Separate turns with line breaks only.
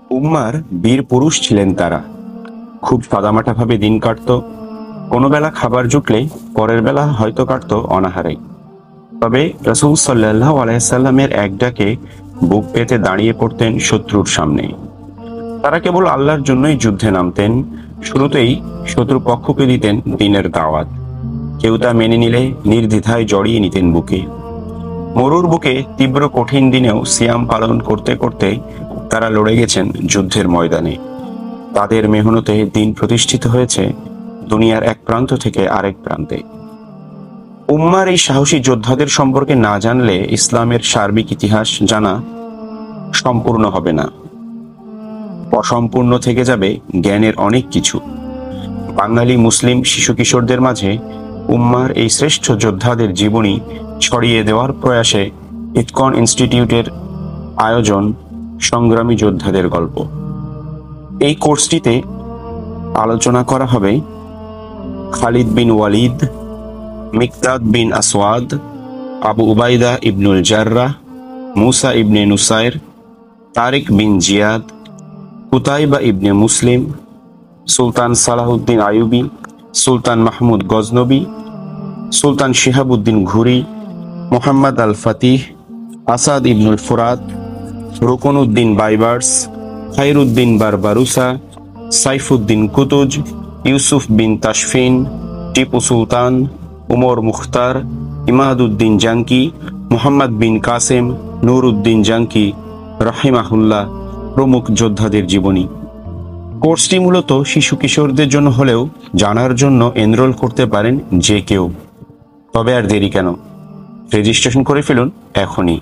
উম্মার বীর পুরুষ ছিলেন তারা। খুব সাদামাটাভাবে দিন কাটত। কোনো বেলা খাবার জুটলে পরের বেলা হয়তো কাটত অনাহারেই। তবে রাসূল সাল্লাল্লাহু আলাইহি সাল্লামের এক ডাকে বুক পেতে দাঁড়িয়ে পড়তেন শত্রুর সামনে। তারা কেবল আল্লাহর জন্যই যুদ্ধে নামতেন। শুরুতেই শত্রুপক্ষকে দিতেন দ্বীনের দাওয়াত। কেউ তা মেনে নিলে নির্দ্বিধায় জড়িয়ে নিতেন বুকে। মরুর বুকে তীব্র কঠিন দিনেও সিয়াম পালন করতে করতে তারা লড়ে গেছেন যুদ্ধের ময়দানে। তাদের মেহনতে দিন প্রতিষ্ঠিত হয়েছে দুনিয়ার এক প্রান্ত থেকে আরেক প্রান্তে। উম্মার এই সাহসী যোদ্ধাদের সম্পর্কে না জানলে ইসলামের সার্বিক ইতিহাস জানা সম্পূর্ণ হবে না। অসম্পূর্ণ থেকে যাবে জ্ঞানের অনেক কিছু। বাঙালি মুসলিম শিশু কিশোরদের মাঝে উম্মার এই শ্রেষ্ঠ যোদ্ধাদের জীবনী ছড়িয়ে দেওয়ার প্রয়াসে ইসকন ইনস্টিটিউটের আয়োজন সংগ্রামী যোদ্ধাদের গল্প। এই কোর্সটিতে আলোচনা করা হবে খালিদ বিন ওয়ালিদ, মিকদাদ বিন আসওয়াদ, আবু উবাইদা ইবনুল জাররাহ, মুসা ইবনে নুসাইর, তারিক বিন জিয়াদ, কুতাইবা ইবনে মুসলিম, সুলতান সালাহুদ্দিন আইয়ুবী, সুলতান মাহমুদ গজনবী, সুলতান শিহাবুদ্দিন ঘুরি, মোহাম্মদ আল ফতিহ, আসাদ ইবনুল ফুরাত, রুকনউদ্দিন বাইবার্স, খাইরুদ্দিন বারবারুসা, সাইফুদ্দিন কুতুজ, ইউসুফ বিন তাশফিন, টিপু সুলতান, উমর মুখতার, ইমাদউদ্দিন জাঙ্কি, মোহাম্মদ বিন কাসেম, নূর উদ্দিন জাঙ্কি রাহিমাহুল্লাহ প্রমুখ যোদ্ধাদের জীবনী। কোর্সটি মূলত শিশু কিশোরদের জন্য হলেও জানার জন্য এনরোল করতে পারেন যে কেউ। তবে আর দেরি কেন? রেজিস্ট্রেশন করে ফেলুন এখনই।